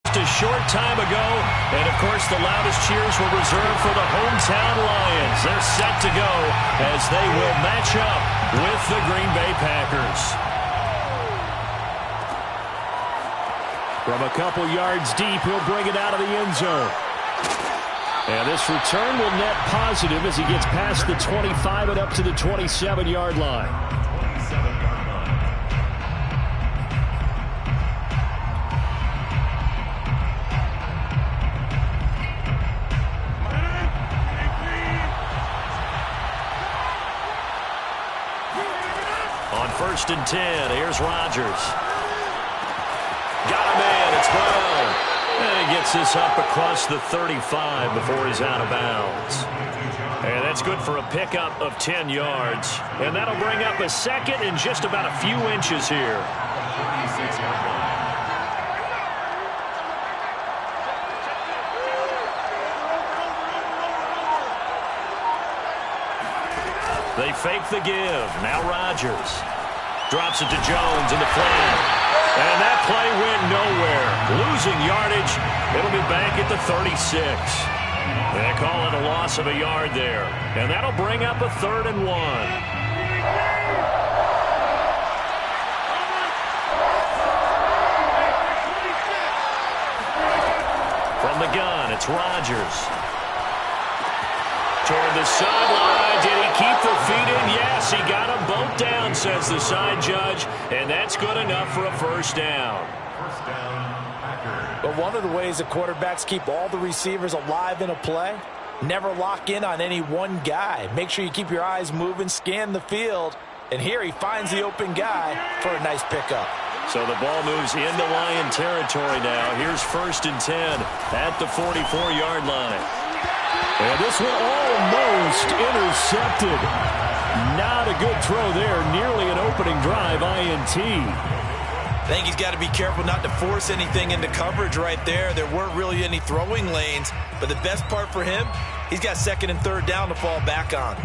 A short time ago, and of course the loudest cheers were reserved for the hometown Lions. They're set to go as they will match up with the Green Bay Packers. From a couple yards deep, he'll bring it out of the end zone. And this return will net positive as he gets past the 25 and up to the 27-yard line. On 1st and 10, here's Rodgers. Got him in, it's Brown. And he gets this up across the 35 before he's out of bounds. And that's good for a pickup of 10 yards. And that'll bring up a second and just about a few inches here. They fake the give. Now Rodgers drops it to Jones in the flat. And that play went nowhere. Losing yardage. It'll be back at the 36. They call it a loss of a yard there. And that'll bring up a 3rd and 1. From the gun, it's Rodgers. Toward the sideline. Did he keep the feet in? Yes, he got them both down, says the side judge. And that's good enough for a 1st down. But one of the ways that quarterbacks keep all the receivers alive in a play, never lock in on any one guy. Make sure you keep your eyes moving, scan the field. And here he finds the open guy for a nice pickup. So the ball moves into Lion territory now. Here's 1st and 10 at the 44-yard line. And this one almost intercepted. Not a good throw there. Nearly an opening drive INT. I think he's got to be careful not to force anything into coverage right there. There weren't really any throwing lanes. But the best part for him, he's got 2nd and 3rd down to fall back on.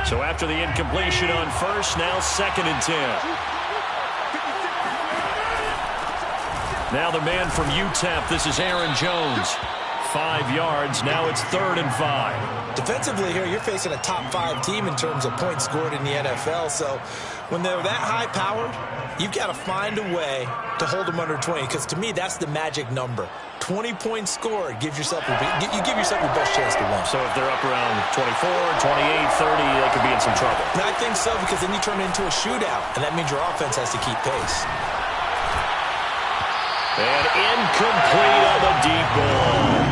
So after the incompletion on 1st, now 2nd and 10. Now the man from UTEP, this is Aaron Jones. 5 yards. Now it's 3rd and 5. Defensively here, you're facing a top 5 team in terms of points scored in the NFL. So when they're that high powered, you've got to find a way to hold them under 20. Because to me, that's the magic number. 20 points scored gives yourself you give yourself your best chance to win. So if they're up around 24, 28, 30, they could be in some trouble. And I think so, because then you turn it into a shootout, and that means your offense has to keep pace. And incomplete on the deep ball.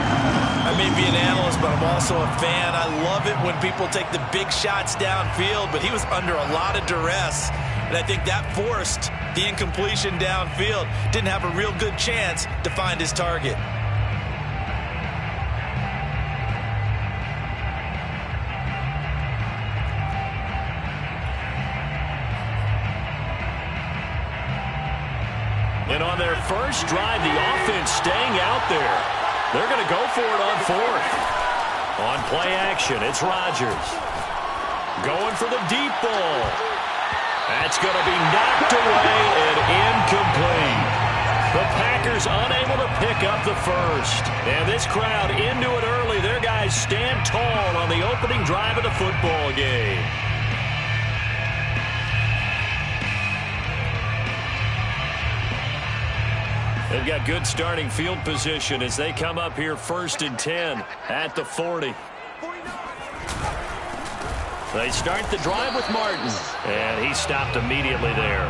I may be an analyst, but I'm also a fan. I love it when people take the big shots downfield, but he was under a lot of duress, and I think that forced the incompletion downfield. Didn't have a real good chance to find his target. And on their first drive, the offense staying out there. They're going to go for it on 4th. On play action, it's Rodgers. Going for the deep ball. That's going to be knocked away and incomplete. The Packers unable to pick up the 1st. And this crowd into it early. Their guys stand tall on the opening drive of the football game. They've got good starting field position as they come up here 1st and 10 at the 40. They start the drive with Martin, and he stopped immediately there.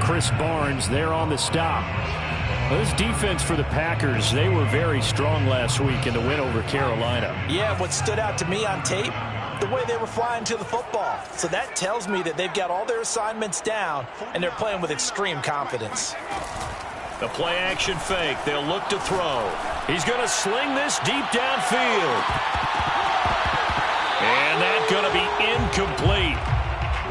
Chris Barnes there on the stop. Well, this defense for the Packers, they were very strong last week in the win over Carolina. Yeah, what stood out to me on tape, the way they were flying to the football. So that tells me that they've got all their assignments down, and they're playing with extreme confidence. The play action fake. They'll look to throw. He's going to sling this deep downfield. And that's going to be incomplete.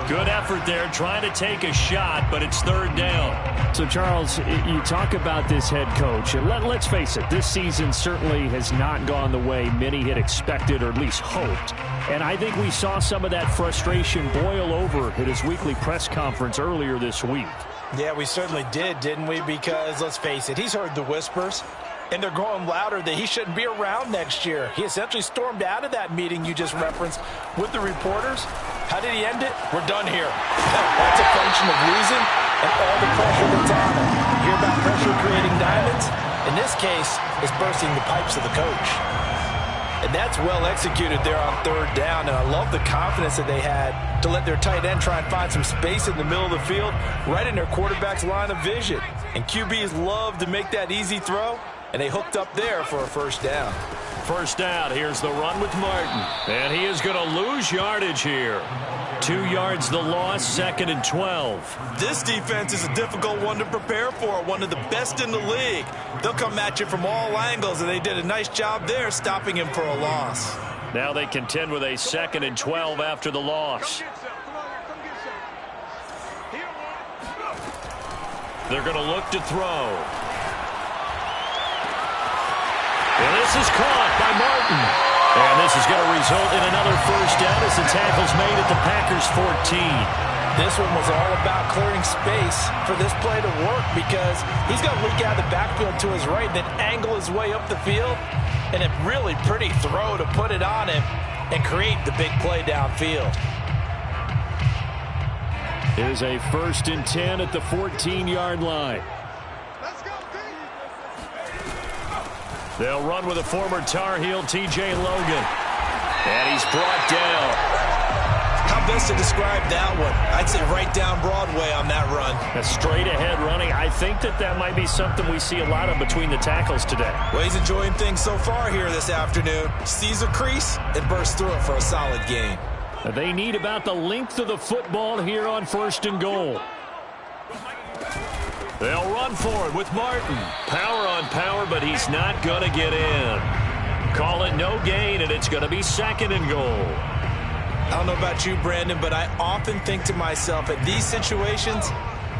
Good effort there trying to take a shot, but it's 3rd down. So, Charles, you talk about this head coach. And let's face it, this season certainly has not gone the way many had expected or at least hoped. And I think we saw some of that frustration boil over at his weekly press conference earlier this week. Yeah, we certainly did, didn't we? Because, let's face it, he's heard the whispers, and they're growing louder that he shouldn't be around next year. He essentially stormed out of that meeting you just referenced with the reporters. How did he end it? We're done here. That's a function of losing and all the pressure that's on him. You hear about pressure creating diamonds? In this case, it's bursting the pipes of the coach. And that's well executed there on third down, and I love the confidence that they had to let their tight end try and find some space in the middle of the field, right in their quarterback's line of vision. And QBs love to make that easy throw, and they hooked up there for a first down. First down, here's the run with Martin. And he is going to lose yardage here. 2 yards the loss, 2nd and 12. This defense is a difficult one to prepare for, one of the best in the league. They'll come at you from all angles, and they did a nice job there stopping him for a loss. Now they contend with a 2nd and 12 after the loss. They're going to look to throw. And this is caught by Martin. And this is going to result in another first down as the tackle's made at the Packers' 14. This one was all about clearing space for this play to work because he's going to leak out of the backfield to his right and then angle his way up the field. And a really pretty throw to put it on him and create the big play downfield. Here's a 1st and 10 at the 14-yard line. They'll run with a former Tar Heel, T.J. Logan. And he's brought down. How best to describe that one? I'd say right down Broadway on that run. A straight-ahead running. I think that might be something we see a lot of between the tackles today. Well, he's enjoying things so far here this afternoon. Sees a crease and bursts through it for a solid gain. They need about the length of the football here on 1st and goal. They'll run for it with Martin. Power on power, but he's not going to get in. Call it no gain, and it's going to be 2nd and goal. I don't know about you, Brandon, but I often think to myself, at these situations,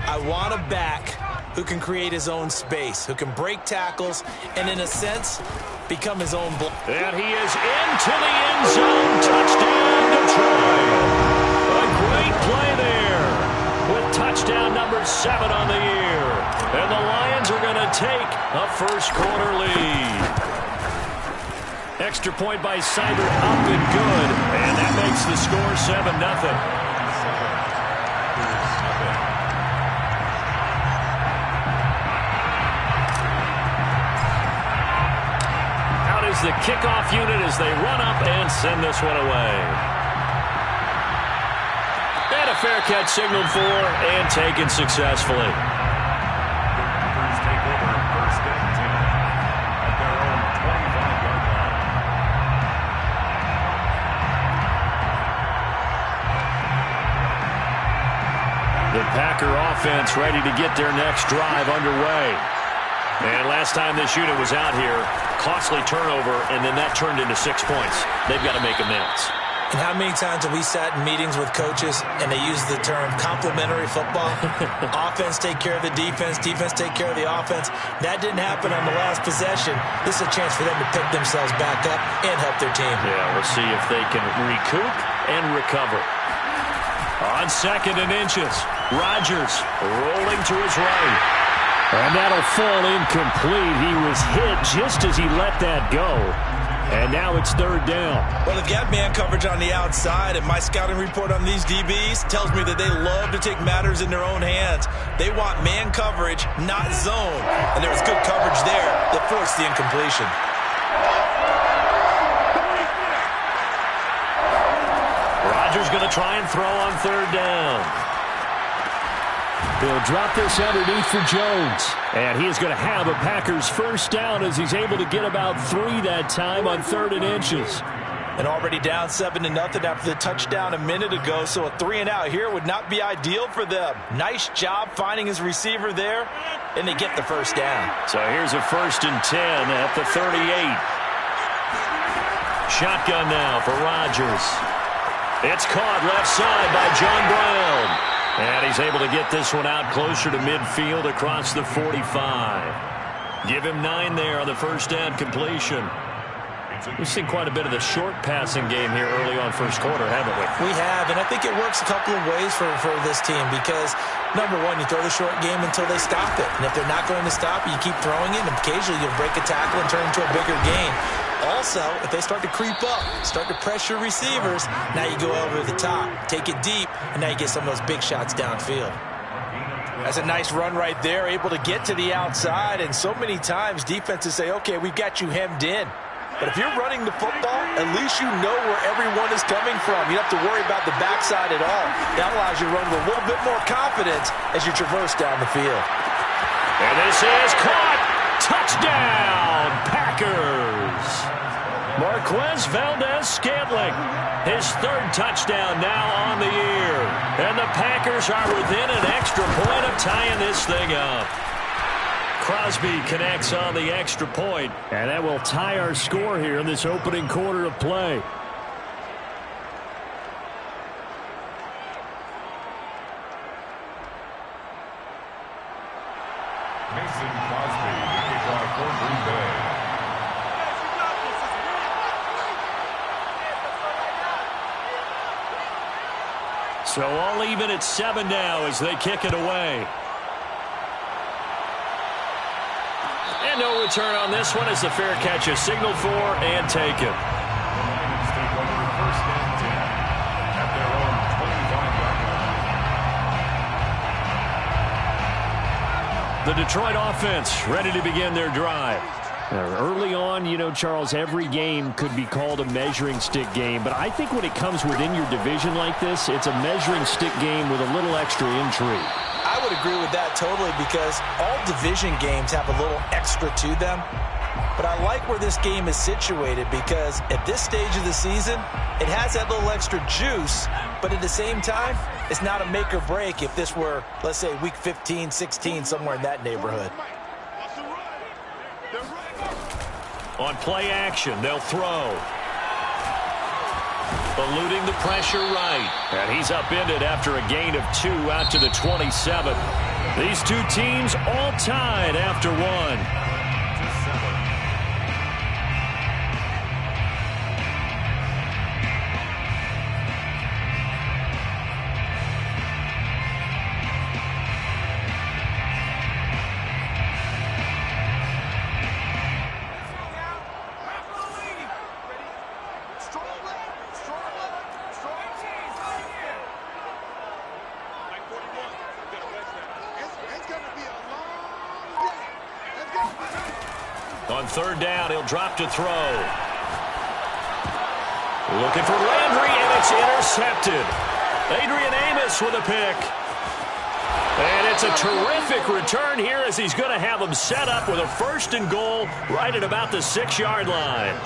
I want a back who can create his own space, who can break tackles, and in a sense, become his own block. And he is into the end zone. Touchdown, Detroit. A great play there with touchdown number 7 on the year. And the Lions are going to take a first-quarter lead. Extra point by Seibert up and good. And that makes the score 7-0. Out is the kickoff unit as they run up and send this one away. And a fair catch signaled for and taken successfully. The Packer offense ready to get their next drive underway. And last time this unit was out here, costly turnover, and then that turned into 6 points. They've got to make amends. And how many times have we sat in meetings with coaches and they use the term complementary football? Offense take care of the defense, defense take care of the offense. That didn't happen on the last possession. This is a chance for them to pick themselves back up and help their team. Yeah, we'll see if they can recoup and recover. On 2nd and inches, Rodgers rolling to his right. And that'll fall incomplete. He was hit just as he let that go. And now it's 3rd down. Well, they've got man coverage on the outside, and my scouting report on these DBs tells me that they love to take matters in their own hands. They want man coverage, not zone. And there was good coverage there that forced the incompletion. Rodgers going to try and throw on 3rd down. They'll drop this underneath for Jones. And he is going to have a Packers first down as he's able to get about 3 that time on 3rd and inches. And already down 7-0 after the touchdown a minute ago, so a 3-and-out here would not be ideal for them. Nice job finding his receiver there, and they get the first down. So here's a 1st and 10 at the 38. Shotgun now for Rodgers. It's caught left side by John Brown. And he's able to get this one out closer to midfield across the 45. Give him 9 there on the first down completion. We've seen quite a bit of the short passing game here early on first quarter, haven't we? We have, and I think it works a couple of ways for this team because Number one, you throw the short game until they stop it. And if they're not going to stop it, you keep throwing it, and occasionally you'll break a tackle and turn it into a bigger gain. Also, if they start to creep up, start to pressure receivers, now you go over the top, take it deep, and now you get some of those big shots downfield. That's a nice run right there, able to get to the outside, and so many times defenses say, okay, we've got you hemmed in. But if you're running the football, at least you know where everyone is coming from. You don't have to worry about the backside at all. That allows you to run with a little bit more confidence as you traverse down the field. And this is caught. Touchdown, Packers. Marquez Valdez-Scantling, his third touchdown now on the year. And the Packers are within an extra point of tying this thing up. Crosby connects on the extra point. And that will tie our score here in this opening quarter of play. Mason Crosby, the kickoff for Green Bay. So all even at 7 now as they kick it away. And no return on this one as the fair catch is signaled for and taken. Lions take over first and 10 at their own 25-yard line. The Detroit offense ready to begin their drive. Early on, you know, Charles, every game could be called a measuring stick game. But I think when it comes within your division like this, it's a measuring stick game with a little extra intrigue. I would agree with that totally because all division games have a little extra to them. But I like where this game is situated because at this stage of the season, it has that little extra juice, but at the same time, it's not a make or break if this were, let's say, week 15, 16, somewhere in that neighborhood. On play action, they'll throw. Eluding the pressure right. And he's upended after a gain of 2 out to the 27. These two teams all tied after 1. On third down, he'll drop to throw. Looking for Landry, and it's intercepted. Adrian Amos with a pick. And it's a terrific return here as he's going to have them set up with a 1st and goal right at about the 6-yard line.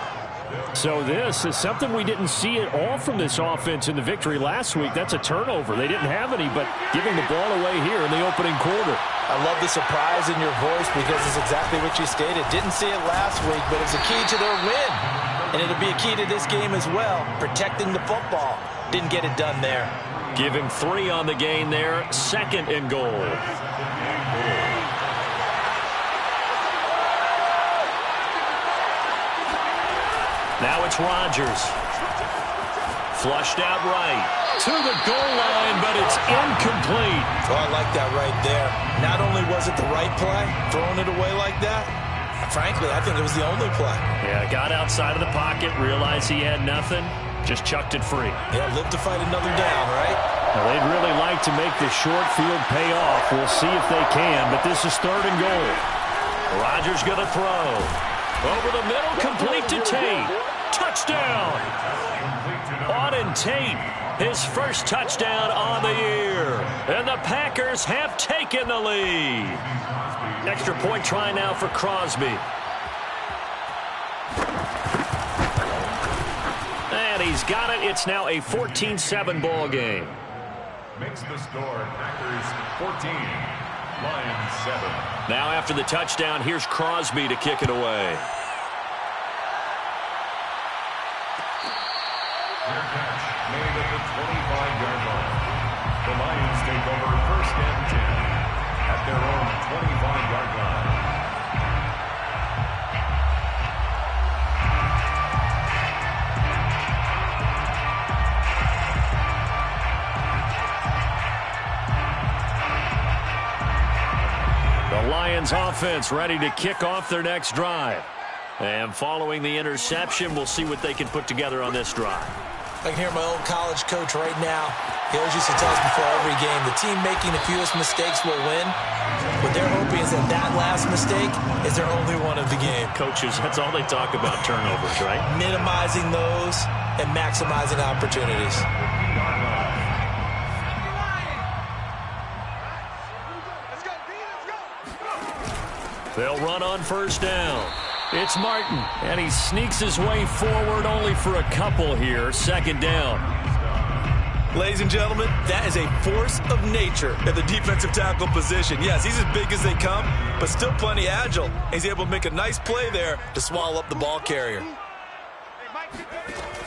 So this is something we didn't see at all from this offense in the victory last week. That's a turnover. They didn't have any, but giving the ball away here in the opening quarter. I love the surprise in your voice because it's exactly what you stated. Didn't see it last week, but it's a key to their win. And it'll be a key to this game as well, protecting the football. Didn't get it done there. Give him 3 on the gain there, 2nd and goal. Now it's Rodgers. Flushed out right. To the goal line, but it's incomplete. Oh, I like that right there. Not only was it the right play, throwing it away like that, frankly, I think it was the only play. Yeah, got outside of the pocket, realized he had nothing, just chucked it free. Yeah, live to fight another down, right? Well, they'd really like to make the short field pay off. We'll see if they can, but this is 3rd and goal. Rodgers going to throw. Over the middle, complete to Tate. Touchdown! Auden Tate, his first touchdown on the year. And the Packers have taken the lead. Extra point try now for Crosby. And he's got it. It's now a 14-7 ball game. Makes the score Packers 14, Lions 7. Now after the touchdown, here's Crosby to kick it away. Their catch made at the 25-yard line. The Lions take over 1st and 10 at their own 25-yard line. Lions offense ready to kick off their next drive. And following the interception, we'll see what they can put together on this drive. I can hear my old college coach right now. He always used to tell us before every game, the team making the fewest mistakes will win. What they're hoping is that that last mistake is their only one of the game. Coaches, that's all they talk about, turnovers, right? Minimizing those and maximizing opportunities. They'll run on first down. It's Martin, and he sneaks his way forward only for a couple here. Second down. Ladies and gentlemen, that is a force of nature at the defensive tackle position. Yes, he's as big as they come, but still plenty agile. He's able to make a nice play there to swallow up the ball carrier.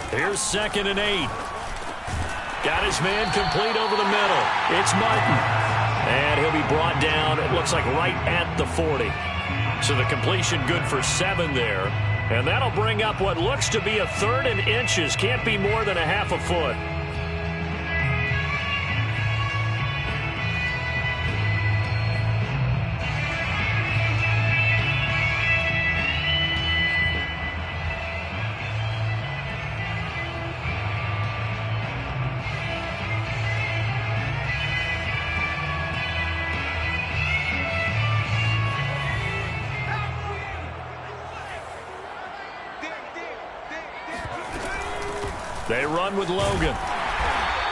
Here's 2nd and 8. Got his man complete over the middle. It's Martin. And he'll be brought down, it looks like right at the 40. So the completion good for 7 there. And that'll bring up what looks to be a 3rd and inches. Can't be more than a half a foot. They run with Logan.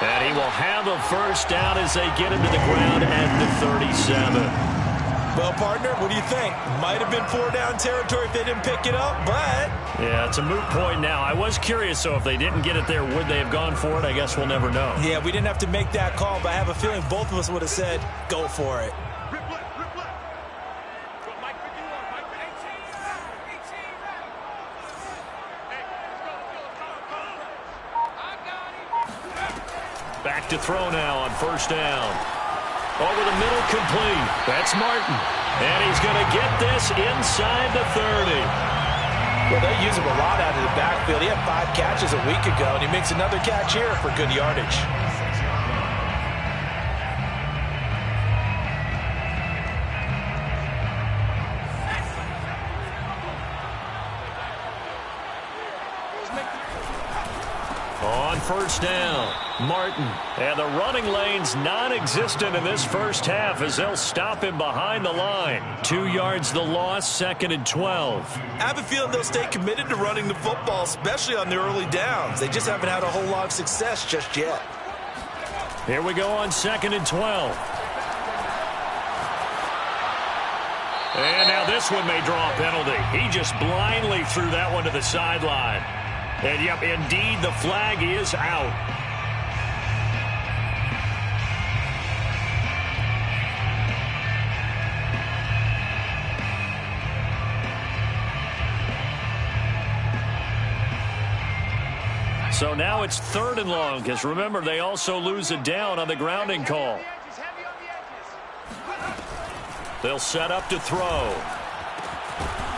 And he will have a first down as they get him to the ground at the 37. Well, partner, what do you think? Might have been 4-down territory if they didn't pick it up, but... Yeah, it's a moot point now. I was curious, so if they didn't get it there, would they have gone for it? I guess we'll never know. Yeah, we didn't have to make that call, but I have a feeling both of us would have said, go for it. Back to throw now on first down. Over the middle, complete. That's Martin. And he's going to get this inside the 30. Well, they use him a lot out of the backfield. He had 5 catches a week ago, and he makes another catch here for good yardage. On first down, Martin. And the running lane's non-existent in this first half as they'll stop him behind the line. 2 yards the loss, 2nd and 12. I have a feeling they'll stay committed to running the football, especially on the early downs. They just haven't had a whole lot of success just yet. Here we go on 2nd and 12. And now this one may draw a penalty. He just blindly threw that one to the sideline. And, yep, indeed, the flag is out. So now it's 3rd and long, because remember, they also lose a down on the grounding call. They'll set up to throw.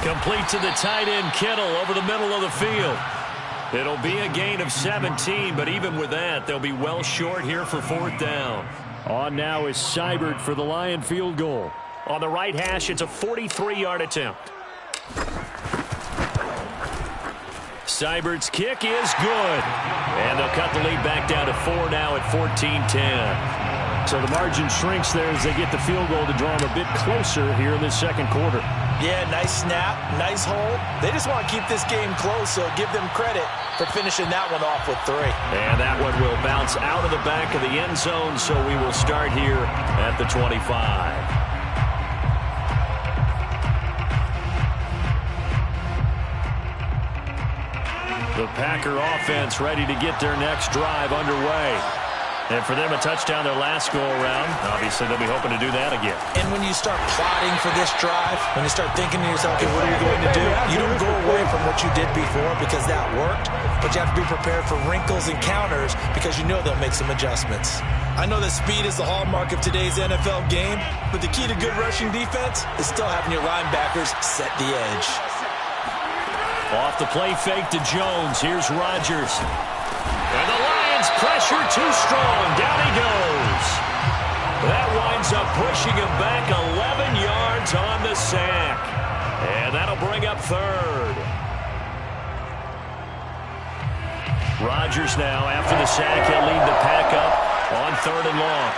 Complete to the tight end, Kittle, over the middle of the field. It'll be a gain of 17, but even with that, they'll be well short here for 4th down. On now is Seibert for the Lion field goal. On the right hash, it's a 43-yard attempt. Seibert's kick is good. And they'll cut the lead back down to 4 now at 14-10. So the margin shrinks there as they get the field goal to draw them a bit closer here in this second quarter. Yeah, nice snap, nice hold. They just want to keep this game close, so give them credit for finishing that one off with 3. And that one will bounce out of the back of the end zone, so we will start here at the 25. The Packer offense ready to get their next drive underway. And for them, a touchdown their last go-around. Obviously, they'll be hoping to do that again. And when you start plotting for this drive, when you start thinking to yourself, okay, what are you going to do? You don't go away from what you did before because that worked, but you have to be prepared for wrinkles and counters because you know they'll make some adjustments. I know that speed is the hallmark of today's NFL game, but the key to good rushing defense is still having your linebackers set the edge. Off the play fake to Jones. Here's Rodgers. And the Lions pressure too strong. Down he goes. That winds up pushing him back 11 yards Woods on the sack. And that'll bring up third. Rodgers now, after the sack, he'll lead the pack up on 3rd and long.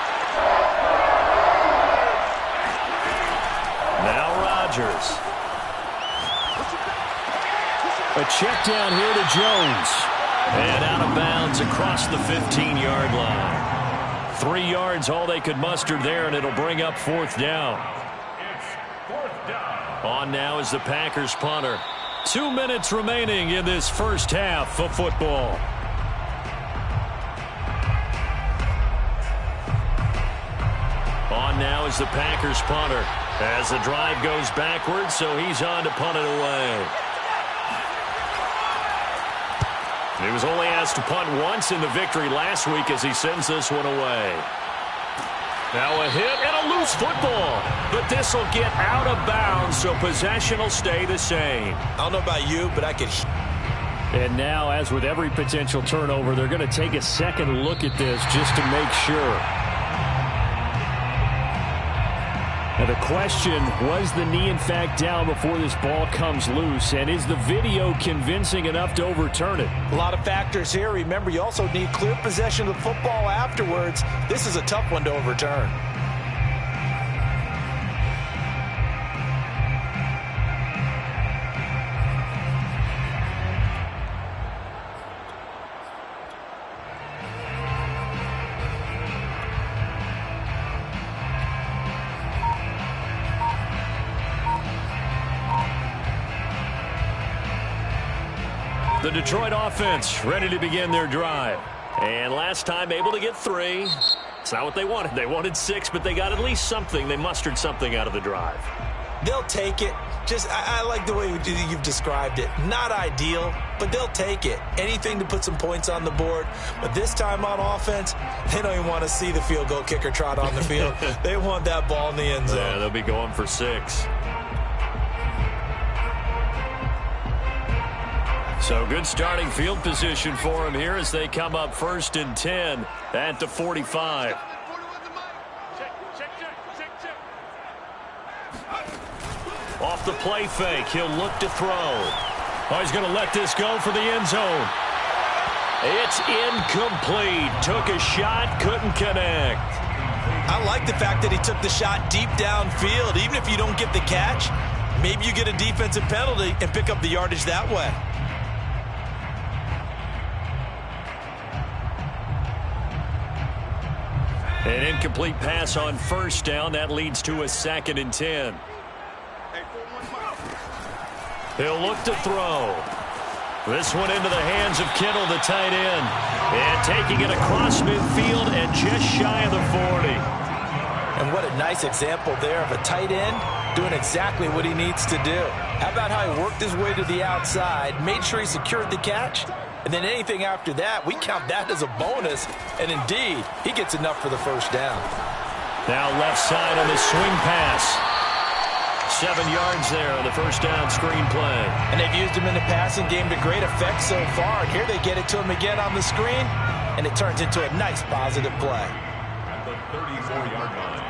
Now Rodgers. A check down here to Jones. And out of bounds across the 15-yard line. 3 yards, all they could muster there, and it'll bring up 4th down. It's 4th down. On now is the Packers punter. 2 minutes remaining in this first half of football. On now is the Packers punter as the drive goes backwards, so he's on to punt it away. He was only asked to punt once in the victory last week as he sends this one away. Now a hit and a loose football, but this will get out of bounds, so possession will stay the same. I don't know about you, but I could. And now, as with every potential turnover, they're going to take a second look at this just to make sure. Now the question, was the knee in fact down before this ball comes loose? And is the video convincing enough to overturn it? A lot of factors here. Remember, you also need clear possession of the football afterwards. This is a tough one to overturn. The Detroit offense ready to begin their drive. And last time able to get 3. It's not what they wanted. They wanted 6, but they got at least something. They mustered something out of the drive. They'll take it. I like the way you've described it. Not ideal, but they'll take it. Anything to put some points on the board. But this time on offense, they don't even want to see the field goal kicker trot on the field. They want that ball in the end zone. Yeah, they'll be going for 6. So good starting field position for them here as they come up 1st and 10 at the 45. Off the play fake, he'll look to throw. Oh, he's going to let this go for the end zone. It's incomplete. Took a shot, couldn't connect. I like the fact that he took the shot deep downfield. Even if you don't get the catch, maybe you get a defensive penalty and pick up the yardage that way. An incomplete pass on 1st down. That leads to a 2nd and 10. He'll look to throw. This one into the hands of Kittle, the tight end. And taking it across midfield and just shy of the 40. And what a nice example there of a tight end doing exactly what he needs to do. How about how he worked his way to the outside, made sure he secured the catch, and then anything after that, we count that as a bonus. And indeed, he gets enough for the 1st down. Now left side on the swing pass. 7 yards there on the 1st down screen play. And they've used him in the passing game to great effect so far. And here they get it to him again on the screen, and it turns into a nice positive play. At the 34-yard line.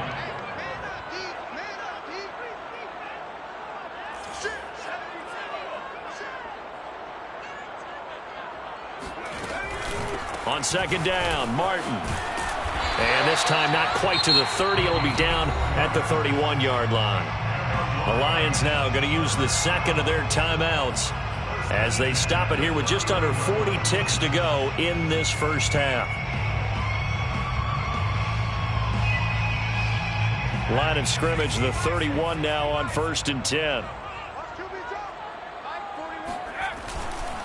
On 2nd down, Martin. And this time not quite to the 30. It'll be down at the 31-yard line. The Lions now going to use the 2nd of their timeouts as they stop it here with just under 40 ticks to go in this first half. Line of scrimmage, the 31 now on 1st and 10.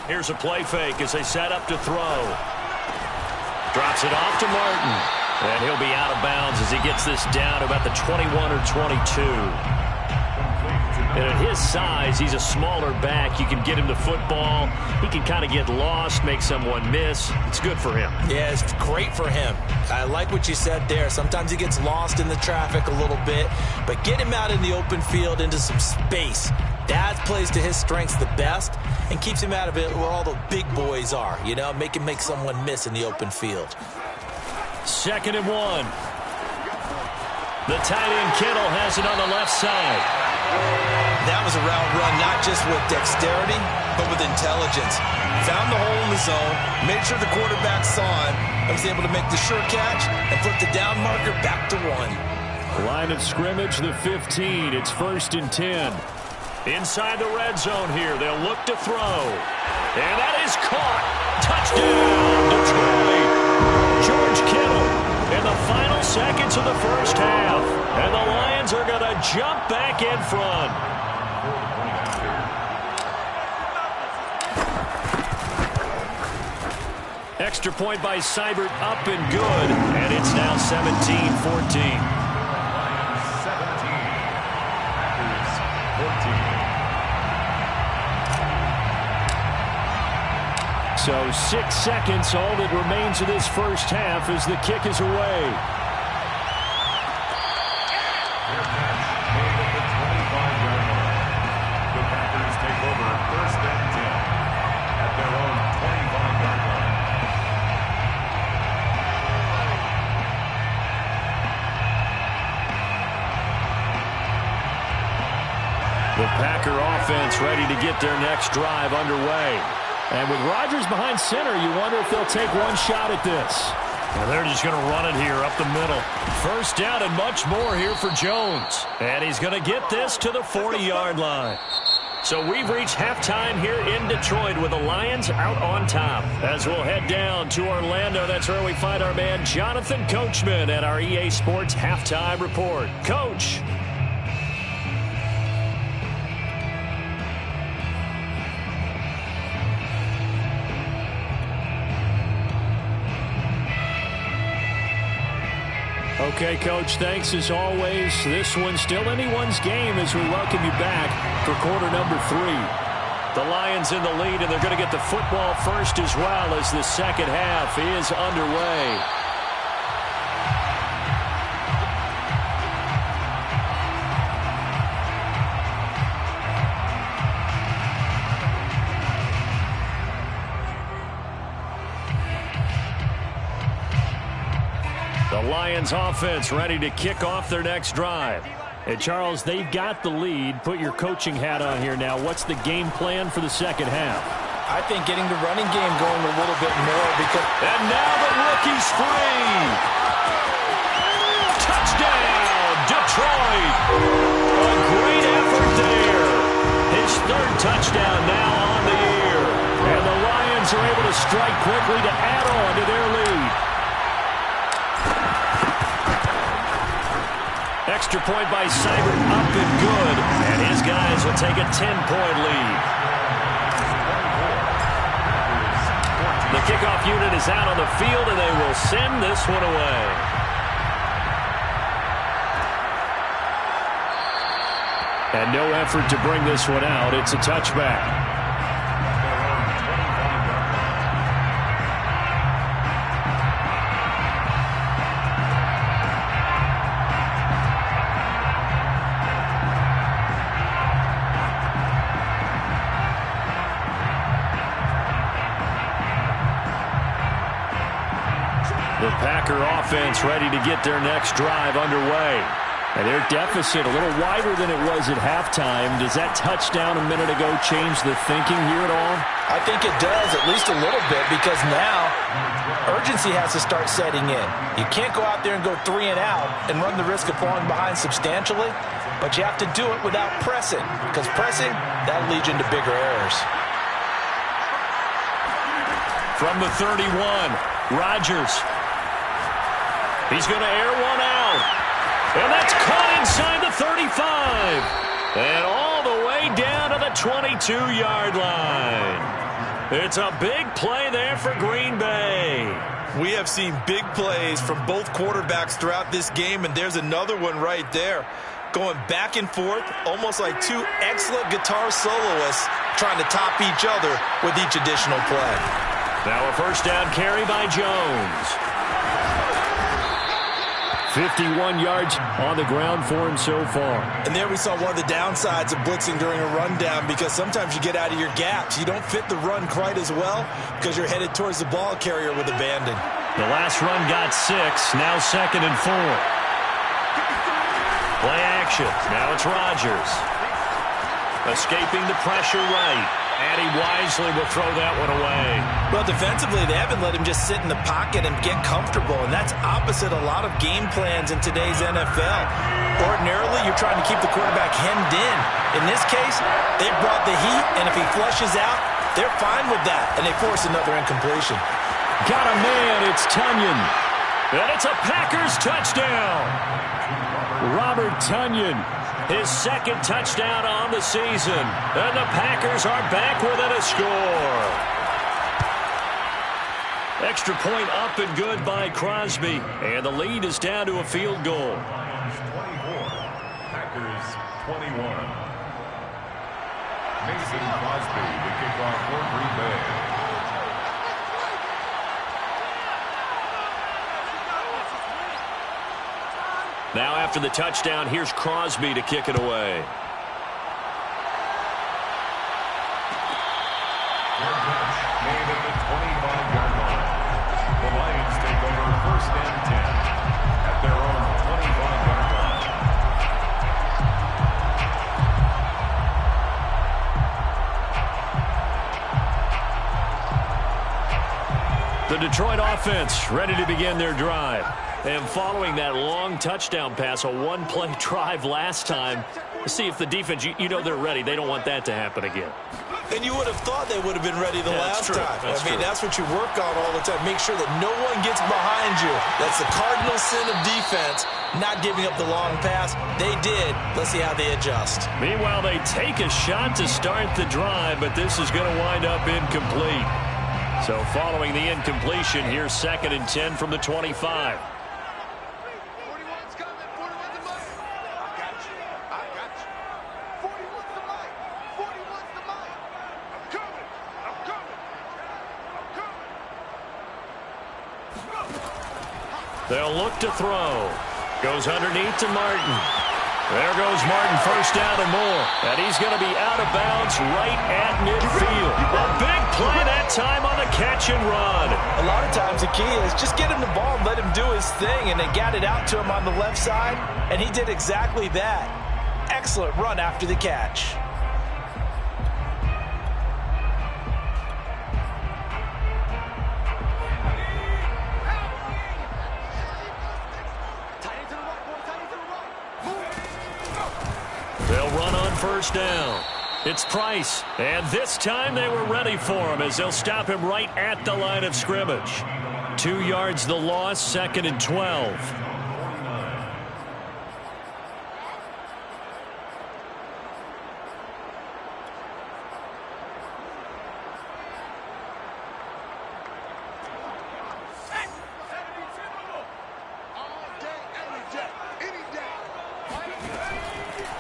Here's a play fake as they set up to throw. Drops it off to Martin. And he'll be out of bounds as he gets this down to about the 21 or 22. And at his size, he's a smaller back. You can get him the football. He can kind of get lost, make someone miss. It's good for him. Yeah, it's great for him. I like what you said there. Sometimes he gets lost in the traffic a little bit. But get him out in the open field into some space. That plays to his strengths the best and keeps him out of it where all the big boys are. You know, make someone miss in the open field. 2nd and 1. The tight end Kittle has it on the left side. That was a route run not just with dexterity, but with intelligence. Found the hole in the zone, made sure the quarterback saw him, and was able to make the sure catch and flip the down marker back to 1. Line of scrimmage, the 15. It's 1st and 10. Inside the red zone here, they'll look to throw. And that is caught. Touchdown, Detroit. George Kittle in the final seconds of the first half. And the Lions are going to jump back in front. Extra point by Seibert, up and good. And it's now 17-14. So 6 seconds, all that remains of this first half as the kick is away. Their catch made at the 25-yard line. The Packers take over 1st and 10 at their own 25-yard line. The Packer offense ready to get their next drive underway. And with Rodgers behind center, you wonder if they'll take one shot at this. Well, they're just going to run it here up the middle. First down and much more here for Jones. And he's going to get this to the 40-yard line. So we've reached halftime here in Detroit with the Lions out on top. As we'll head down to Orlando, that's where we find our man Jonathan Coachman at our EA Sports Halftime Report. Coach. Okay, Coach, thanks as always. This one's still anyone's game as we welcome you back for quarter number 3. The Lions in the lead, and they're going to get the football first as well as the second half is underway. The Lions offense ready to kick off their next drive. And Charles, they've got the lead. Put your coaching hat on here now. What's the game plan for the second half? I think getting the running game going a little bit more because... And now the rookie's free. Touchdown, Detroit. A great effort there. His 3rd touchdown now on the year. And the Lions are able to strike quickly to add on to their lead. Extra point by Seibert, up and good. And his guys will take a 10-point lead. The kickoff unit is out on the field, and they will send this one away. And no effort to bring this one out. It's a touchback. The Packer offense ready to get their next drive underway. And their deficit a little wider than it was at halftime. Does that touchdown a minute ago change the thinking here at all? I think it does, at least a little bit, because now urgency has to start setting in. You can't go out there and go 3 and out and run the risk of falling behind substantially, but you have to do it without pressing, because pressing, that'll lead you into bigger errors. From the 31, Rodgers. He's going to air one out. And that's caught inside the 35. And all the way down to the 22-yard line. It's a big play there for Green Bay. We have seen big plays from both quarterbacks throughout this game, and there's another one right there. Going back and forth, almost like 2 excellent guitar soloists trying to top each other with each additional play. Now a first down carry by Jones. 51 yards on the ground for him so far. And there we saw one of the downsides of blitzing during a rundown, because sometimes you get out of your gaps. You don't fit the run quite as well because you're headed towards the ball carrier with abandon. The last run got 6, now 2nd and 4. action. Now it's Rodgers. Escaping the pressure right. And he wisely will throw that one away. Well, defensively, they haven't let him just sit in the pocket and get comfortable, and that's opposite a lot of game plans in today's NFL. Ordinarily, you're trying to keep the quarterback hemmed in. In this case, they brought the heat, and if he flushes out, they're fine with that, and they force another incompletion. Got a man, it's Tonyan. And it's a Packers touchdown. Robert Tonyan, his second touchdown on the season. And the Packers are back within a score. Extra point up and good by Crosby. And the lead is down to a field goal. 24, Packers 21. Mason Crosby to kick off for Green Bay. Now after the touchdown, here's Crosby to kick it away. Fair catch made at the 25-yard line. The Lions take over first and 10 at their own 25-yard line. The Detroit offense ready to begin their drive. And following that long touchdown pass, a one-play drive last time, see if the defense, you know they're ready. They don't want that to happen again. And you would have thought they would have been ready the last time. That's true. That's what you work on all the time. Make sure that no one gets behind you. That's the cardinal sin of defense, not giving up the long pass. They did. Let's see how they adjust. Meanwhile, they take a shot to start the drive, but this is going to wind up incomplete. So following the incompletion, here's 2nd and 10 from the 25. They'll look to throw. Goes underneath to Martin. There goes Martin, first down and more. And he's going to be out of bounds right at midfield. A big play that time on the catch and run. A lot of times the key is just get him the ball and let him do his thing. And they got it out to him on the left side, and he did exactly that. Excellent run after the catch. They'll run on first down. It's Price, and this time they were ready for him as they'll stop him right at the line of scrimmage. 2 yards the loss, 2nd and 12.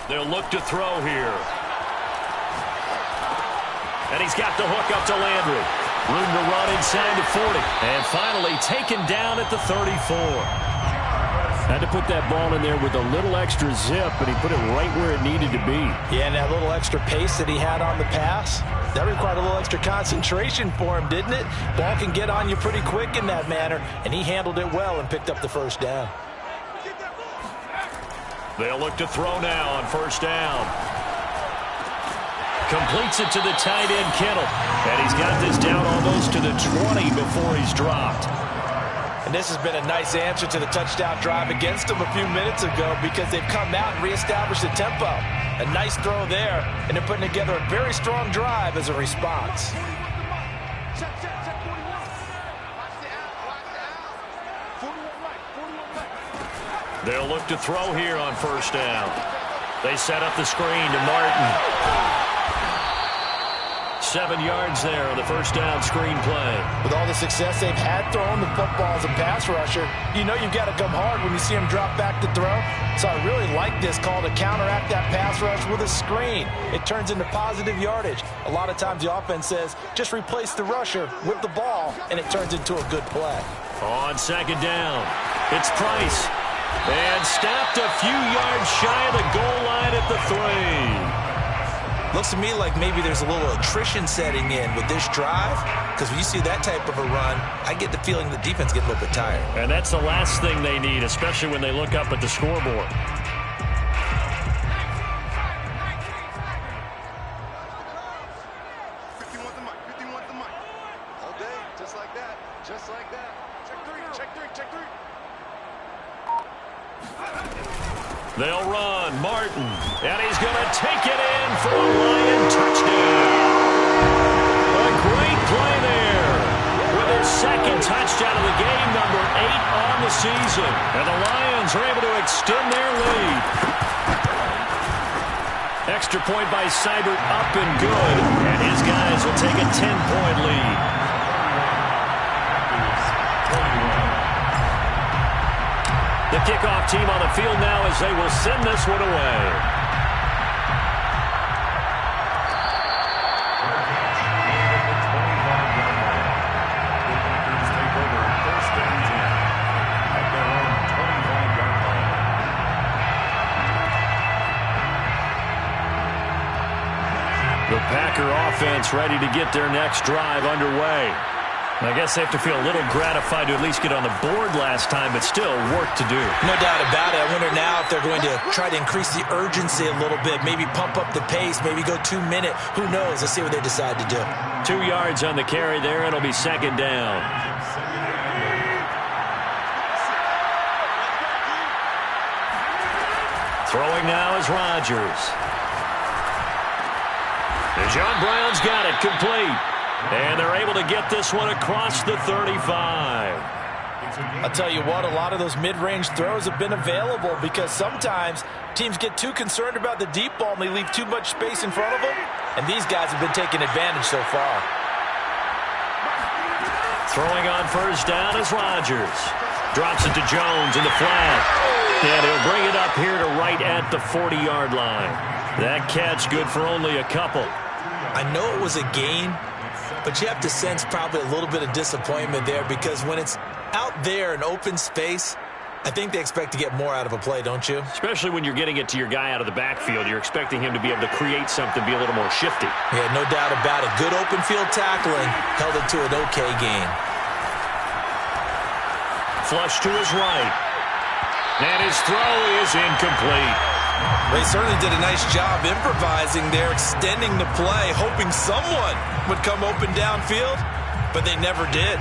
They'll look to throw here. And he's got the hook up to Landry. Room to run inside the 40. And finally taken down at the 34. Had to put that ball in there with a little extra zip, but he put it right where it needed to be. Yeah, and that little extra pace that he had on the pass, that required a little extra concentration for him, didn't it? Ball can get on you pretty quick in that manner, and he handled it well and picked up the first down. They'll look to throw now on first down. Completes it to the tight end, Kittle. And he's got this down almost to the 20 before he's dropped. And this has been a nice answer to the touchdown drive against them a few minutes ago because they've come out and reestablished the tempo. A nice throw there, and they're putting together a very strong drive as a response. They'll look to throw here on first down. They set up the screen to Martin. 7 yards there on the first down screen play. With all the success they've had throwing the football as a pass rusher, you know you've got to come hard when you see him drop back to throw. So I really like this call to counteract that pass rush with a screen. It turns into positive yardage. A lot of times the offense says, just replace the rusher with the ball, and it turns into a good play. On second down, it's Price. And stopped a few yards shy of the goal line at the 3. Looks to me like maybe there's a little attrition setting in with this drive, because when you see that type of a run, I get the feeling the defense gets a little bit tired. And that's the last thing they need, especially when they look up at the scoreboard. day, just like that. Just like that. Check three, check three, check three. They'll run. Martin. And he's going to take it in for a Lion touchdown. A great play there. With his second touchdown of the game, number 8 on the season. And the Lions are able to extend their lead. Extra point by Seibert, up and good. And his guys will take a 10-point lead. The kickoff team on the field now as they will send this one away. The Packer offense ready to get their next drive underway. I guess they have to feel a little gratified to at least get on the board last time, but still work to do. No doubt about it. I wonder now if they're going to try to increase the urgency a little bit, maybe pump up the pace, maybe go 2 minute. Who knows? Let's see what they decide to do. 2 yards on the carry there. It'll be second down. Throwing now is Rodgers. John Brown's got it complete. And they're able to get this one across the 35. I'll tell you what, a lot of those mid-range throws have been available because sometimes teams get too concerned about the deep ball and they leave too much space in front of them. And these guys have been taking advantage so far. Throwing on first down is Rodgers. Drops it to Jones in the flat. And he'll bring it up here to right at the 40-yard line. That catch good for only a couple. I know it was a gain, but you have to sense probably a little bit of disappointment there because when it's out there in open space, I think they expect to get more out of a play, don't you? Especially when you're getting it to your guy out of the backfield. You're expecting him to be able to create something, be a little more shifty. Yeah, no doubt about it. Good open field tackling held it to an okay gain. Flush to his right. And his throw is incomplete. They certainly did a nice job improvising there, extending the play, hoping someone would come open downfield, but they never did.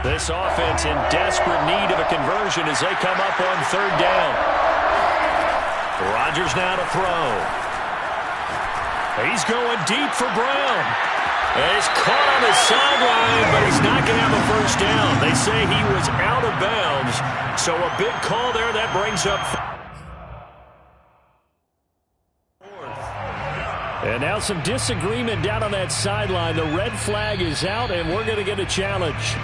This offense in desperate need of a conversion as they come up on third down. Rodgers now to throw. He's going deep for Brown. And he's caught on the sideline, but he's not going to have a first down. They say he was out of bounds. So a big call there that brings up fourth. And now some disagreement down on that sideline. The red flag is out, and we're going to get a challenge.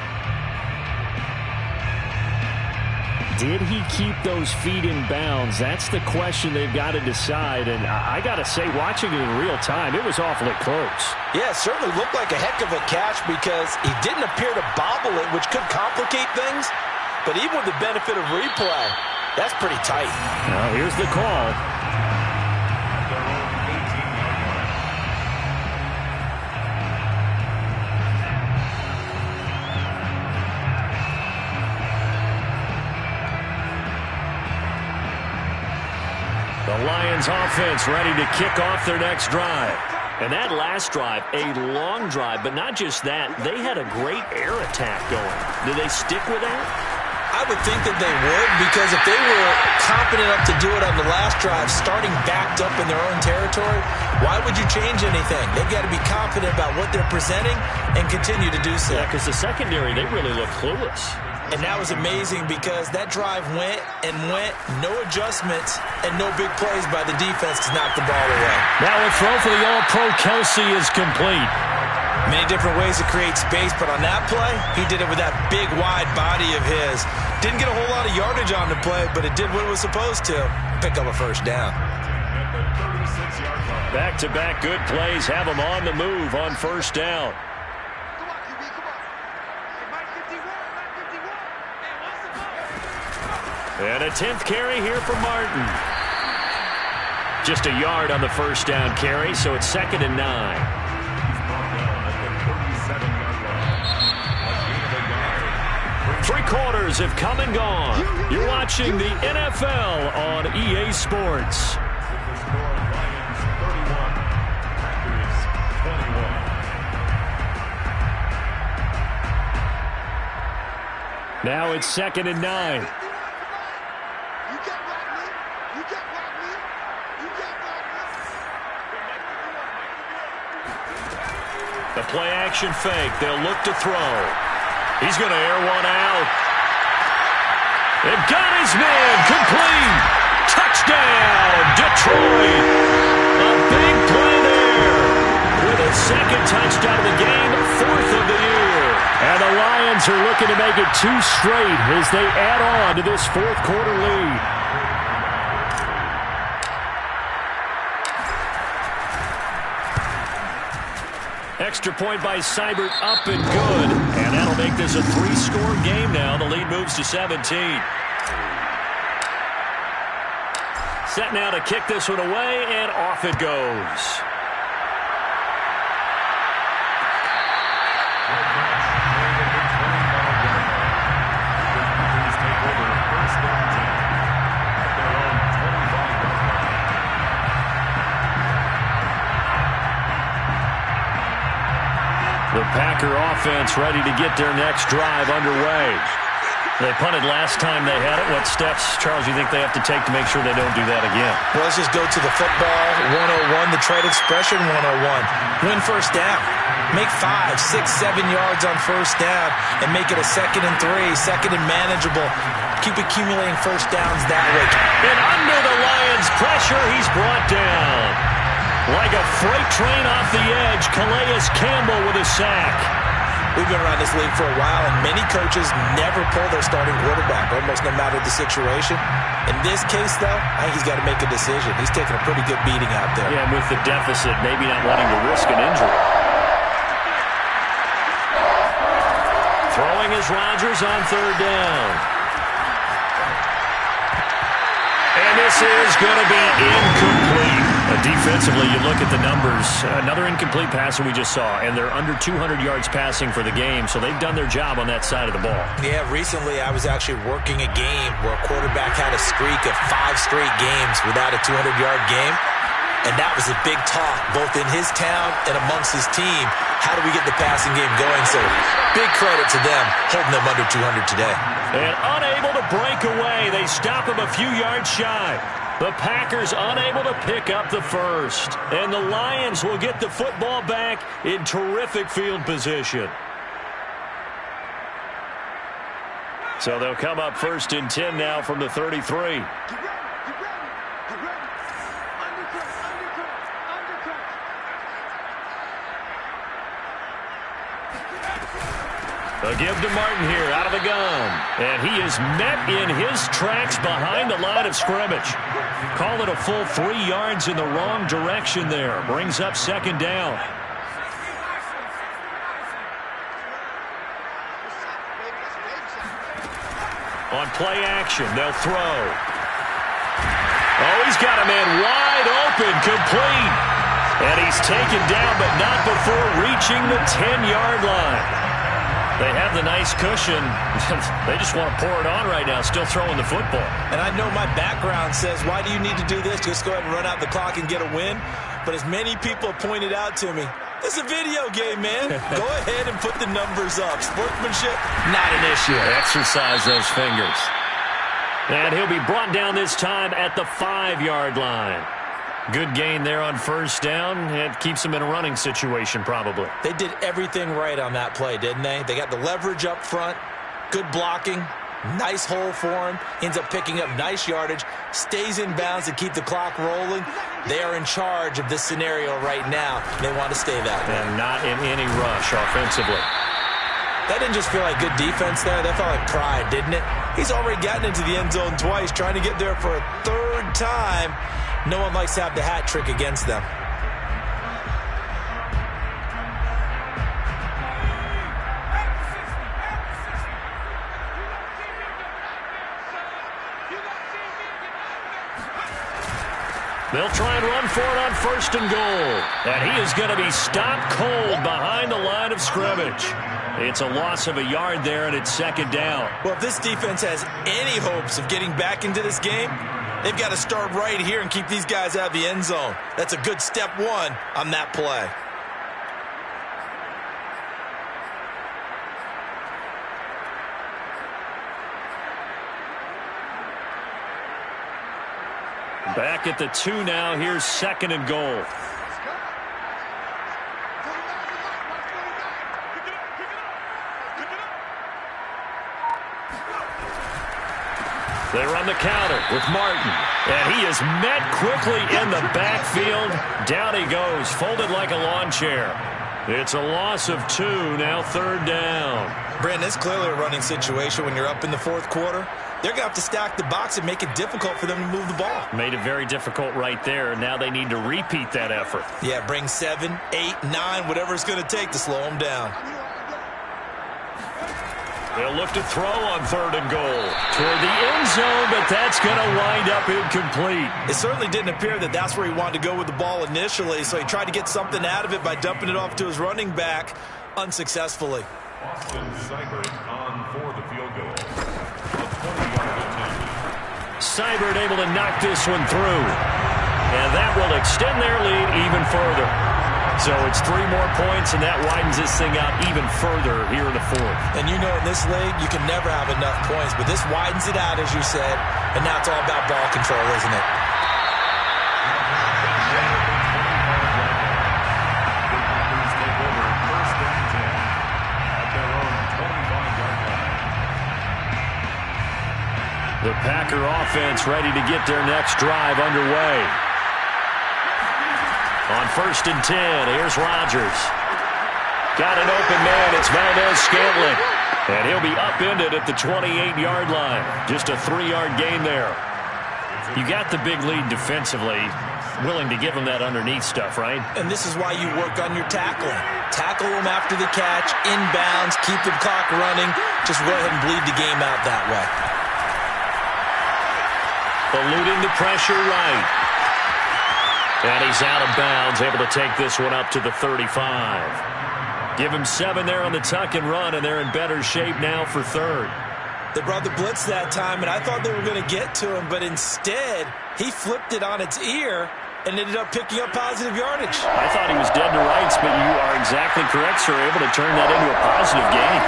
Did he keep those feet in bounds? That's the question they've got to decide. And I got to say, watching it in real time, it was awfully close. Yeah, it certainly looked like a heck of a catch because he didn't appear to bobble it, which could complicate things. But even with the benefit of replay, that's pretty tight. Now, here's the call. The Lions offense ready to kick off their next drive. And that last drive, a long drive, but not just that. They had a great air attack going. Do they stick with that? I would think that they would, because if they were confident enough to do it on the last drive, starting backed up in their own territory, why would you change anything? They've got to be confident about what they're presenting and continue to do so. Yeah, because the secondary, they really look clueless. And that was amazing because that drive went and went, no adjustments, and no big plays by the defense to knock the ball away. Now a throw for the All-Pro Kelsey is complete. Many different ways to create space, but on that play, he did it with that big, wide body of his. Didn't get a whole lot of yardage on the play, but it did what it was supposed to. Pick up a first down. Back-to-back good plays have them on the move on first down. And a 10th carry here for Martin. Just a yard on the first down carry, so it's 2nd and 9. Three quarters have come and gone. You're watching the NFL on EA Sports. The score, Lions 31, Packers 21. Now it's 2nd and 9. The play action fake. They'll look to throw. He's going to air one out. They've got his man complete. Touchdown, Detroit. A big play there. With his second touchdown of the game, 4th of the year. And the Lions are looking to make it 2 straight as they add on to this 4th quarter lead. Extra point by Seibert, up and good. And that'll make this a 3-score game now. The lead moves to 17. Set now to kick this one away, and off it goes. The Packer offense ready to get their next drive underway. They punted last time they had it. What steps, Charles, you think they have to take to make sure they don't do that again? Well, let's just go to the football 101, the trade expression 101. Win first down. Make 5, 6, 7 yards on first down and make it a 2nd and 3, 2nd and manageable. Keep accumulating first downs that way. And under the Lions' pressure, he's brought down. Like a freight train off the edge, Calais Campbell with a sack. We've been around this league for a while, and many coaches never pull their starting quarterback, almost no matter the situation. In this case, though, I think he's got to make a decision. He's taking a pretty good beating out there. Yeah, and with the deficit, maybe not wanting to risk an injury. Throwing is Rodgers on 3rd down. And this is going to be incomplete. Defensively, you look at the numbers. Another incomplete pass that we just saw, and they're under 200 yards passing for the game, so they've done their job on that side of the ball. Yeah, recently I was actually working a game where a quarterback had a streak of 5 straight games without a 200-yard game, and that was a big talk, both in his town and amongst his team. How do we get the passing game going? So big credit to them, holding them under 200 today. And unable to break away. They stop him a few yards shy. The Packers unable to pick up the first. And the Lions will get the football back in terrific field position. So they'll come up 1st and 10 now from the 33. A give to Martin here out of the gun. And he is met in his tracks behind the line of scrimmage. Call it a full 3 yards in the wrong direction there. Brings up 2nd down. On play action, they'll throw. Oh, he's got a man wide open, complete. And he's taken down, but not before reaching the 10-yard line. They have the nice cushion. They just want to pour it on right now, still throwing the football. And I know my background says, why do you need to do this? Just go ahead and run out the clock and get a win. But as many people pointed out to me, this is a video game, man. Go ahead and put the numbers up. Sportsmanship, not an issue. Exercise those fingers. And he'll be brought down this time at the 5-yard line. Good gain there on first down. It keeps them in a running situation, probably. They did everything right on that play, didn't they? They got the leverage up front, good blocking, nice hole for him, ends up picking up nice yardage, stays in bounds to keep the clock rolling. They are in charge of this scenario right now. They want to stay that way. And not in any rush offensively. That didn't just feel like good defense there. That felt like pride, didn't it? He's already gotten into the end zone twice, trying to get there for a 3rd time. No one likes to have the hat trick against them. They'll try and run for it on 1st and goal. And he is going to be stopped cold behind the line of scrimmage. It's a loss of a yard there, and it's second down. Well, if this defense has any hopes of getting back into this game, they've got to start right here and keep these guys out of the end zone. That's a good step one on that play. Back at the 2 now. Here's second and goal. They run the counter with Martin. And he is met quickly in the backfield. Down he goes, folded like a lawn chair. It's a loss of 2, now third down. Brandon, it's clearly a running situation when you're up in the fourth quarter. They're going to have to stack the box and make it difficult for them to move the ball. Made it very difficult right there. Now they need to repeat that effort. Yeah, bring 7, 8, 9, whatever it's going to take to slow them down. They'll look to throw on third and goal toward the end zone, but that's going to wind up incomplete. It certainly didn't appear that that's where he wanted to go with the ball initially, so he tried to get something out of it by dumping it off to his running back unsuccessfully. Austin Seibert on for the field goal. A 20-yard attempt. Seibert able to knock this one through. And that will extend their lead even further. So it's 3 more points, and that widens this thing out even further here in the fourth. And you know in this league, you can never have enough points, but this widens it out, as you said, and now it's all about ball control, isn't it? The Packer offense ready to get their next drive underway. On 1st and 10, here's Rodgers. Got an open man. It's Valdez-Scantling. And he'll be upended at the 28-yard line. Just a 3-yard gain there. You got the big lead defensively. Willing to give them that underneath stuff, right? And this is why you work on your tackling. Tackle them after the catch, inbounds, keep the clock running. Just go ahead and bleed the game out that way. Eluding the pressure right. And he's out of bounds, able to take this one up to the 35. Give him 7 there on the tuck and run, and they're in better shape now for third. They brought the blitz that time, and I thought they were going to get to him, but instead, he flipped it on its ear and ended up picking up positive yardage. I thought he was dead to rights, but you are exactly correct, sir, able to turn that into a positive gain.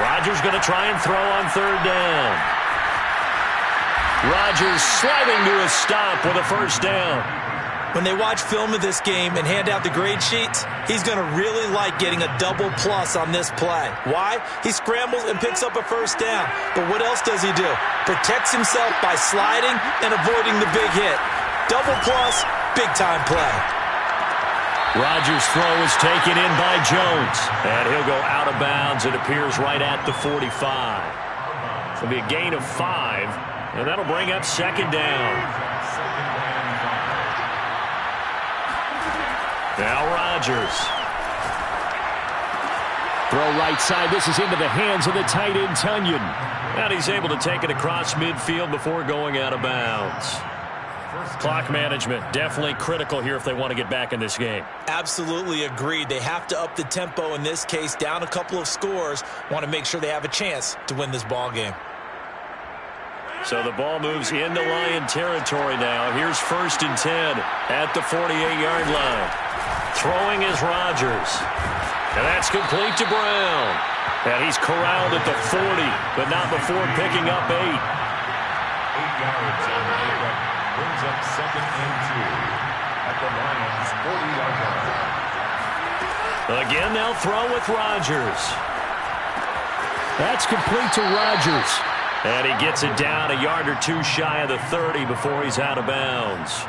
Rodgers going to try and throw on third down. Rodgers sliding to a stop with a first down. When they watch film of this game and hand out the grade sheets, he's going to really like getting a double plus on this play. Why? He scrambles and picks up a first down. But what else does he do? Protects himself by sliding and avoiding the big hit. Double plus, big-time play. Rodgers' throw is taken in by Jones. And he'll go out of bounds. It appears right at the 45. It'll be a gain of 5, and that'll bring up second down. Now Rodgers. Throw right side. This is into the hands of the tight end, Tunyon. And he's able to take it across midfield before going out of bounds. Clock management definitely critical here if they want to get back in this game. Absolutely agreed. They have to up the tempo in this case, down a couple of scores. Want to make sure they have a chance to win this ball game. So the ball moves into Lion territory now. Here's 1st and 10 at the 48-yard line. Throwing is Rodgers. And that's complete to Brown. And he's corralled at the 40, but not before picking up 8. 8 yards on the pickup. Brings up 2nd and 2 at the Lions' 40-yard line. Again, they'll throw with Rodgers. That's complete to Rodgers. And he gets it down a yard or 2 shy of the 30 before he's out of bounds.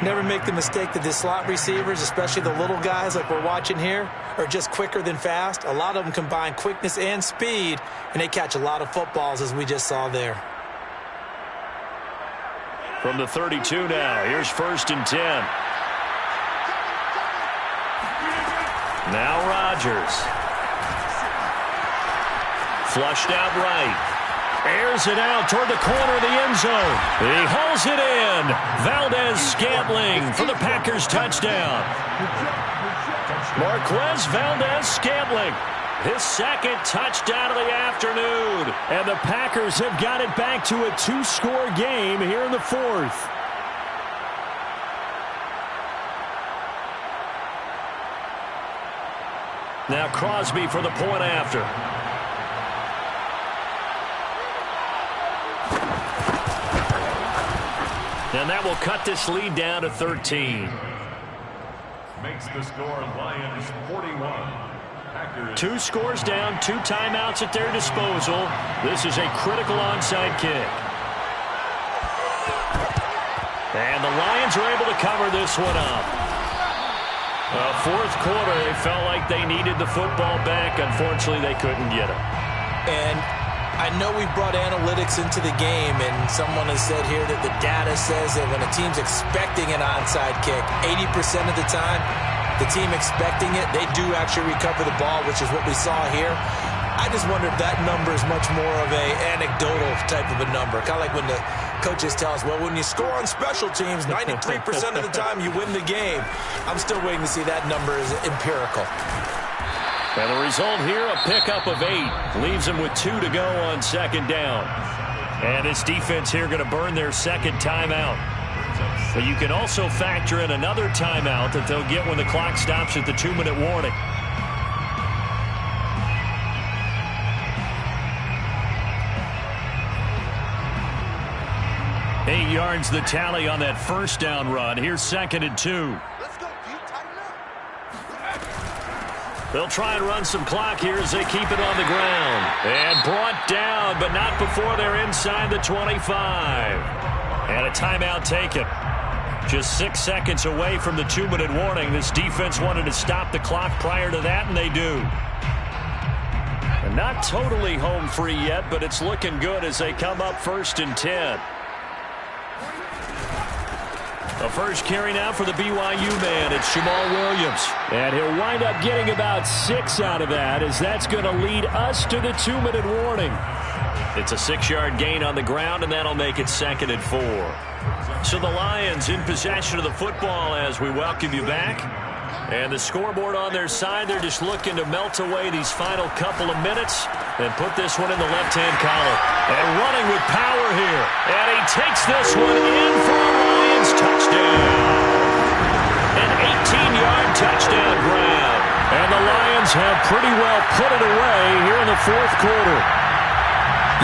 Never make the mistake that the slot receivers, especially the little guys like we're watching here, are just quicker than fast. A lot of them combine quickness and speed, and they catch a lot of footballs, as we just saw there. From the 32 now, here's 1st and 10. Now Rodgers. Flushed out right. Airs it out toward the corner of the end zone. He hauls it in. Valdez-Scantling for the Packers touchdown. Marquez Valdez-Scantling, his second touchdown of the afternoon. And the Packers have got it back to a 2-score game here in the fourth. Now Crosby for the point after. And that will cut this lead down to 13. Makes the score Lions 41. Packers. 2 scores down, 2 timeouts at their disposal. This is a critical onside kick. And the Lions are able to cover this one up. Fourth quarter, they felt like they needed the football back. Unfortunately, they couldn't get it. And I know we brought analytics into the game, and someone has said here that the data says that when a team's expecting an onside kick, 80% of the time, the team expecting it, they do actually recover the ball, which is what we saw here. I just wonder if that number is much more of a anecdotal type of a number. Kind of like when the coaches tell us, well, when you score on special teams, 93% of the time you win the game. I'm still waiting to see that number is empirical. And the result here, a pickup of 8. Leaves them with 2 to go on second down. And this defense here going to burn their second timeout. But you can also factor in another timeout that they'll get when the clock stops at the 2-minute warning. 8 yards the tally on that first down run. Here's 2nd and 2. They'll try and run some clock here as they keep it on the ground. And brought down, but not before they're inside the 25. And a timeout taken. Just 6 seconds away from the 2-minute warning. This defense wanted to stop the clock prior to that, and they do. And not totally home free yet, but it's looking good as they come up 1st and 10. The first carry now for the BYU man. It's Jamal Williams. And he'll wind up getting about 6 out of that, as that's going to lead us to the 2-minute warning. It's a 6-yard gain on the ground, and that'll make it 2nd and 4. So the Lions in possession of the football as we welcome you back. And the scoreboard on their side, they're just looking to melt away these final couple of minutes and put this one in the left-hand column. And running with power here. And he takes this one in for a Lions touchdown. An 18-yard touchdown grab. And the Lions have pretty well put it away here in the fourth quarter.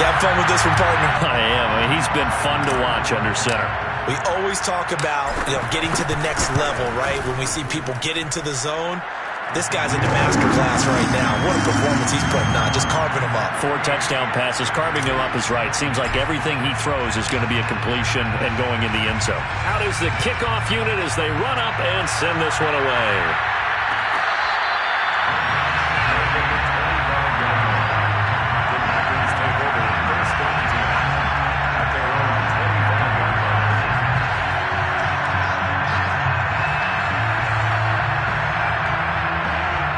You have fun with this one, partner? I am. I mean, he's been fun to watch under center. We always talk about, getting to the next level, right? When we see people get into the zone, this guy's in the master class right now. What a performance he's putting on, just carving them up. 4 touchdown passes. Carving them up is right. Seems like everything he throws is going to be a completion and going in the end zone. Out is the kickoff unit as they run up and send this one away.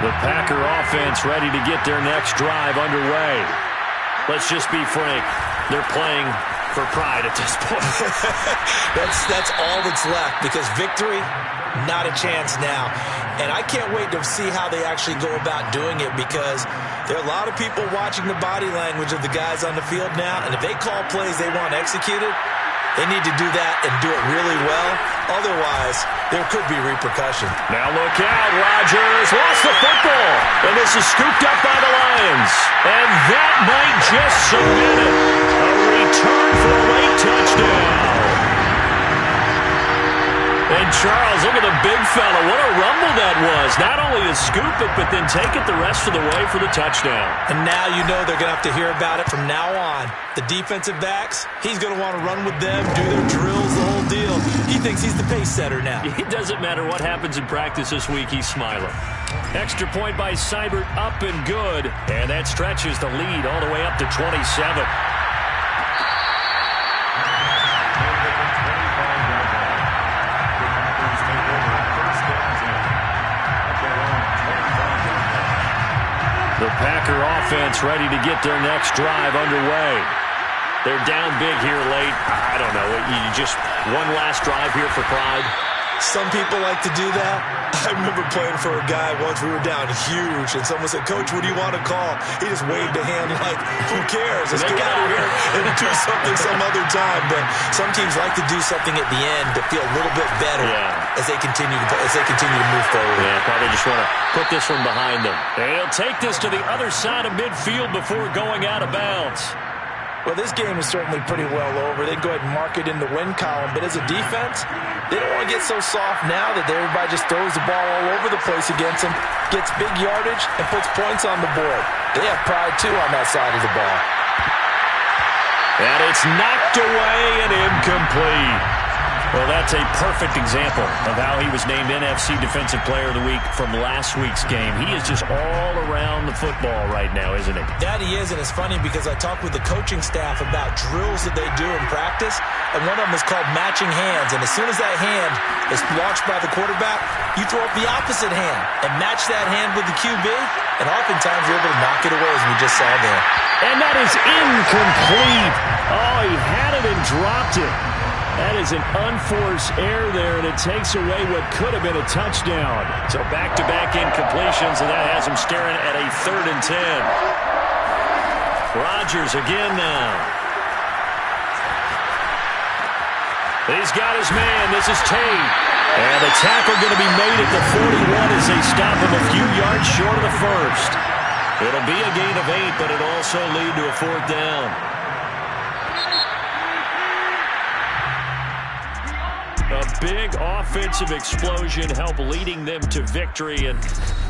The Packer offense ready to get their next drive underway. Let's just be frank. They're playing for pride at this point. That's all that's left, because victory, not a chance now. And I can't wait to see how they actually go about doing it, because there are a lot of people watching the body language of the guys on the field now, and if they call plays they want executed, they need to do that and do it really well. Otherwise, there could be repercussion. Now look out. Rodgers lost the football. And this is scooped up by the Lions. And that might just cement it. A return for a late touchdown. And Charles, look at the big fella. What a rumble that was. Not only to scoop it, but then take it the rest of the way for the touchdown. And now you know they're going to have to hear about it from now on. The defensive backs, he's going to want to run with them, do their drills, the whole deal. He thinks he's the pace setter now. It doesn't matter what happens in practice this week, he's smiling. Extra point by Seibert, up and good. And that stretches the lead all the way up to 27. The Packer offense ready to get their next drive underway. They're down big here late. I don't know. You just one last drive here for pride. Some people like to do that. I remember playing for a guy once. We were down huge, and someone said, "Coach, what do you want to call?" He just waved a hand like, "Who cares? Let's get out of here and do something some other time." But some teams like to do something at the end to feel a little bit better as they continue to move forward. Yeah, probably just want to put this one behind them. And he'll take this to the other side of midfield before going out of bounds. Well, this game is certainly pretty well over. They go ahead and mark it in the win column. But as a defense, they don't want to get so soft now that everybody just throws the ball all over the place against them, gets big yardage, and puts points on the board. They have pride, too, on that side of the ball. And it's knocked away and incomplete. Well, that's a perfect example of how he was named NFC Defensive Player of the Week from last week's game. He is just all around the football right now, isn't he? That he is, and it's funny because I talked with the coaching staff about drills that they do in practice, and one of them is called matching hands. And as soon as that hand is launched by the quarterback, you throw up the opposite hand and match that hand with the QB, and oftentimes you're able to knock it away, as we just saw there. And that is incomplete. Oh, he had it and dropped it. That is an unforced error there, and it takes away what could have been a touchdown. So back-to-back incompletions, and that has him staring at a 3rd and 10. Rodgers again now. He's got his man. This is Tate. And the tackle going to be made at the 41 as they stop him a few yards short of the first. It'll be a gain of 8, but it'll also lead to a 4th down. A big offensive explosion helped leading them to victory. And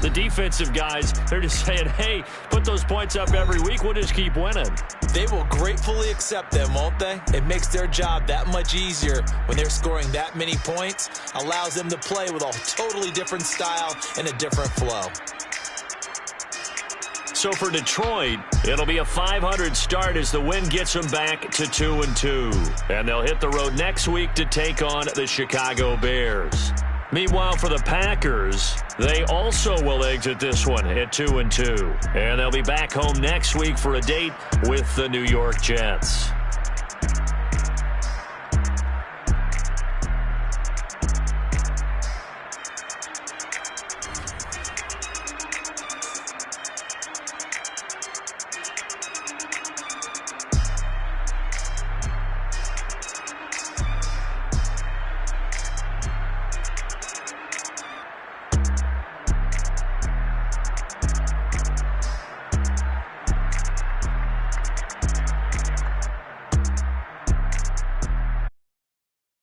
the defensive guys, they're just saying, hey, put those points up every week. We'll just keep winning. They will gratefully accept them, won't they? It makes their job that much easier when they're scoring that many points. Allows them to play with a totally different style and a different flow. So for Detroit, it'll be a 500 start as the win gets them back to 2-2. And they'll hit the road next week to take on the Chicago Bears. Meanwhile, for the Packers, they also will exit this one at 2-2. And they'll be back home next week for a date with the New York Jets.